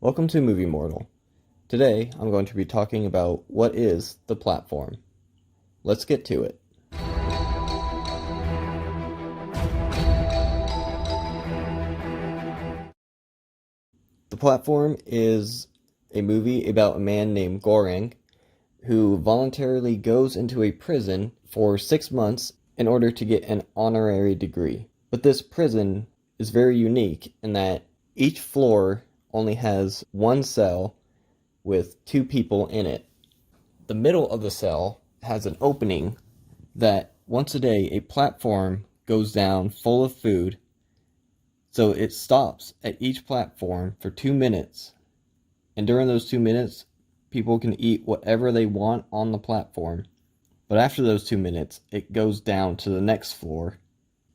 Welcome to Movie Mortal. Today, I'm going to be talking about what is the platform. Let's get to it. The Platform is a movie about a man named Goreng who voluntarily goes into a prison for 6 months in order to get an honorary degree. But this prison is very unique in that each floor only has one cell with 2 people in it. The middle of the cell has an opening that once a day a platform goes down full of food, so it stops at each platform for 2 minutes, and during those 2 minutes people can eat whatever they want on the platform. But after those 2 minutes it goes down to the next floor,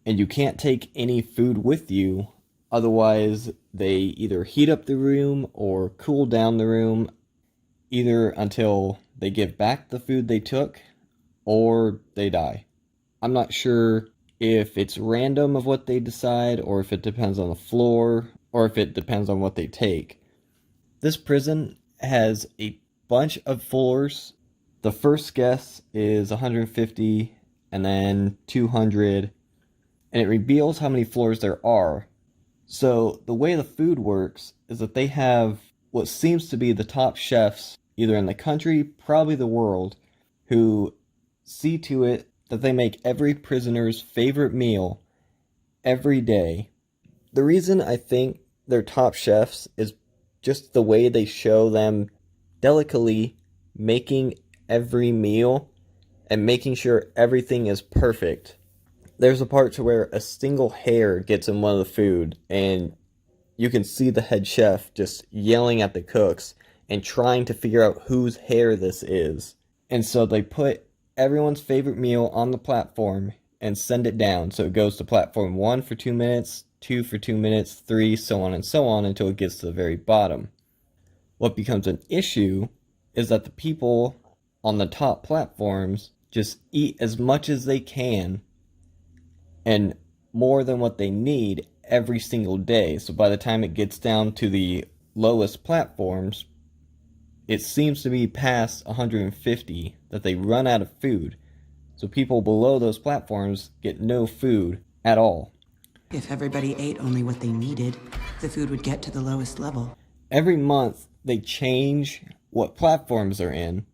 and you can't take any food with you. Otherwise, they either heat up the room or cool down the room, either until they give back the food they took or they die. I'm not sure if it's random of what they decide, or if it depends on the floor, or if it depends on what they take. This prison has a bunch of floors. The first guess is 150, and then 200, and it reveals how many floors there are. So the way the food works is that they have what seems to be the top chefs, either in the country, probably the world, who see to it that they make every prisoner's favorite meal every day. The reason I think they're top chefs is just the way they show them delicately making every meal and making sure everything is perfect. There's a part to where a single hair gets in one of the food, and you can see the head chef just yelling at the cooks and trying to figure out whose hair this is. And so they put everyone's favorite meal on the platform and send it down. So it goes to platform 1 for 2 minutes, 2 for 2 minutes, 3, so on and so on until it gets to the very bottom. What becomes an issue is that the people on the top platforms just eat as much as they can and more than what they need every single day. So by the time it gets down to the lowest platforms, it seems to be past 150 that they run out of food. So people below those platforms get no food at all. If everybody ate only what they needed, the food would get to the lowest level. Every month they change what platforms they're in,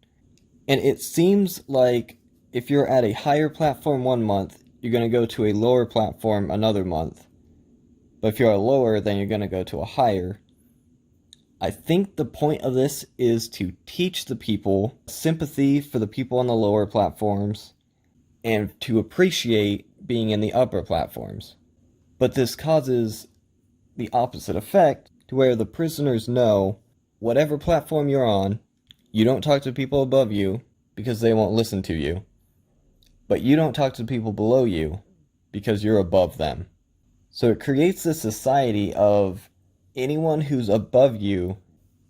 and it seems like if you're at a higher platform one month, you're going to go to a lower platform another month. But if you're a lower, then you're going to go to a higher. I think the point of this is to teach the people sympathy for the people on the lower platforms and to appreciate being in the upper platforms. But this causes the opposite effect, to where the prisoners know whatever platform you're on, you don't talk to people above you because they won't listen to you. But you don't talk to people below you because you're above them. So it creates this society of anyone who's above you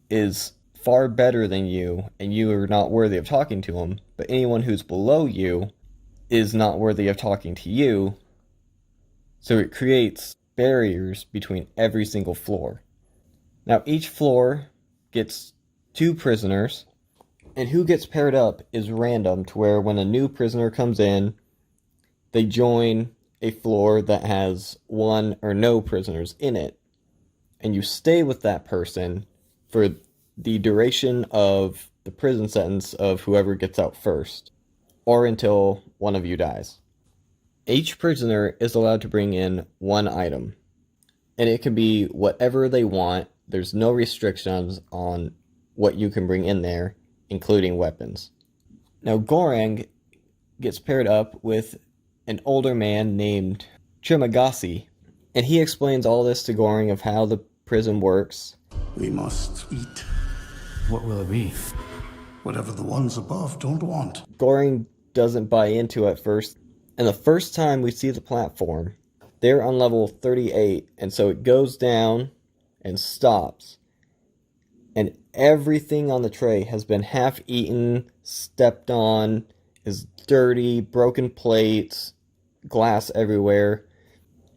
is far better than you, and you are not worthy of talking to them. But anyone who's below you is not worthy of talking to you. So it creates barriers between every single floor. Now each floor gets 2 prisoners, and who gets paired up is random, to where when a new prisoner comes in, they join a floor that has 1 or no prisoners in it. And you stay with that person for the duration of the prison sentence of whoever gets out first, or until one of you dies. Each prisoner is allowed to bring in 1 item, and it can be whatever they want. There's no restrictions on what you can bring in there, including weapons. Now Goreng gets paired up with an older man named Trimagasi, and he explains all this to Goreng of how the prison works. We must eat What will it be? whatever the ones above don't want. Goreng doesn't buy into it at first, and the first time we see the platform, they're on level 38, and so it goes down and stops. And everything on the tray has been half eaten, stepped on, is dirty, broken plates, glass everywhere.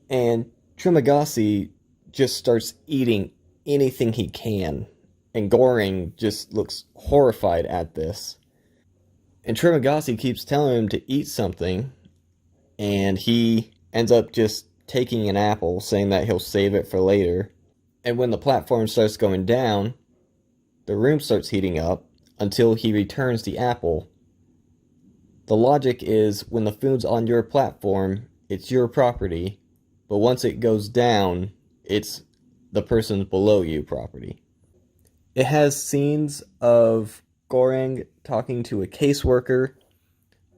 And Trimagasi just starts eating anything he can. And Goring just looks horrified at this. And Trimagasi keeps telling him to eat something, and he ends up just taking an apple, saying that he'll save it for later. And when the platform starts going down, the room starts heating up until he returns the apple. The logic is, when the food's on your platform, it's your property, but once it goes down, it's the person's below you property. It has scenes of Goring talking to a caseworker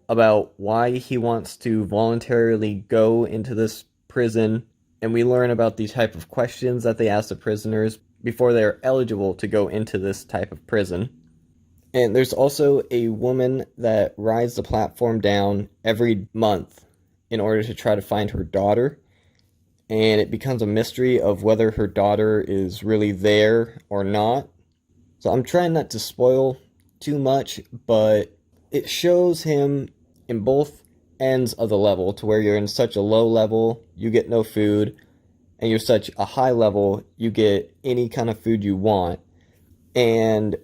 about why he wants to voluntarily go into this prison, and we learn about the type of questions that they ask the prisoners before they're eligible to go into this type of prison. And there's also a woman that rides the platform down every month in order to try to find her daughter, and it becomes a mystery of whether her daughter is really there or not. So I'm trying not to spoil too much, but it shows him in both ends of the level, to where you're in such a low level, you get no food, and you're such a high level, you get any kind of food you want. And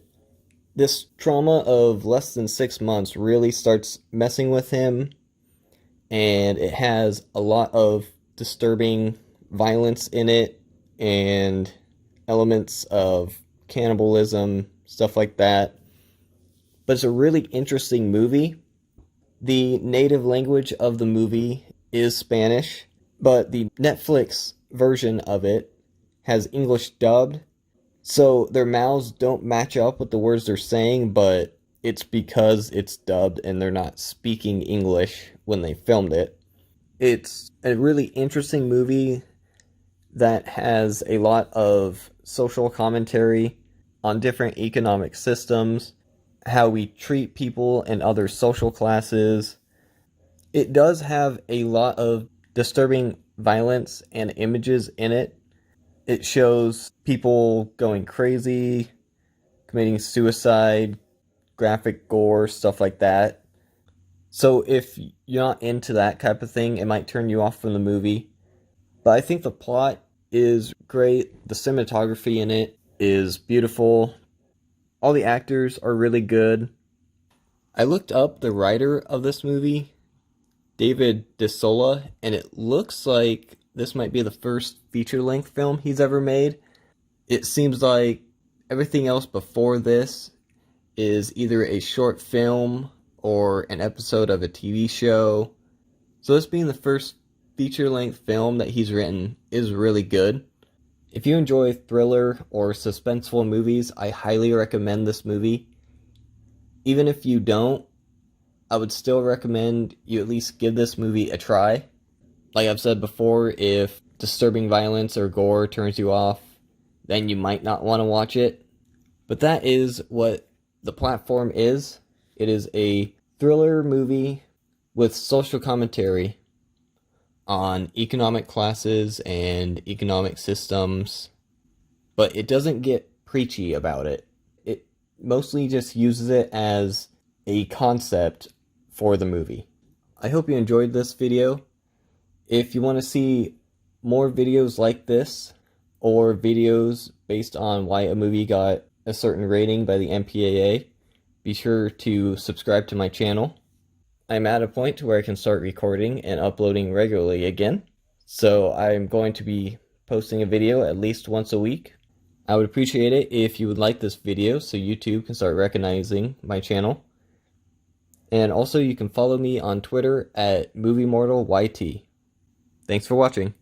this trauma of less than 6 months really starts messing with him, and it has a lot of disturbing violence in it, and elements of cannibalism, stuff like that. But it's a really interesting movie. The native language of the movie is Spanish, but the Netflix version of it has English dubbed, so their mouths don't match up with the words they're saying, but it's because it's dubbed and they're not speaking English when they filmed it. It's a really interesting movie that has a lot of social commentary on different economic systems, how we treat people in other social classes. It does have a lot of disturbing violence and images in it. It shows people going crazy, committing suicide, graphic gore, stuff like that. So if you're not into that type of thing, it might turn you off from the movie. But I think the plot is great. The cinematography in it is beautiful. All the actors are really good. I looked up the writer of this movie, David Desola, and it looks like this might be the first feature-length film he's ever made. It seems like everything else before this is either a short film or an episode of a TV show. So this being the first feature-length film that he's written is really good. If you enjoy thriller or suspenseful movies, I highly recommend this movie. Even if you don't, I would still recommend you at least give this movie a try. Like I've said before, if disturbing violence or gore turns you off, then you might not want to watch it. But that is what The Platform is. It is a thriller movie with social commentary on economic classes and economic systems, but it doesn't get preachy about it. It mostly just uses it as a concept for the movie. I hope you enjoyed this video. If you want to see more videos like this, or videos based on why a movie got a certain rating by the MPAA, be sure to subscribe to my channel. I'm at a point to where I can start recording and uploading regularly again, so I'm going to be posting a video at least once a week. I would appreciate it if you would like this video so YouTube can start recognizing my channel. And also you can follow me on Twitter at MovieMortalYT. Thanks for watching.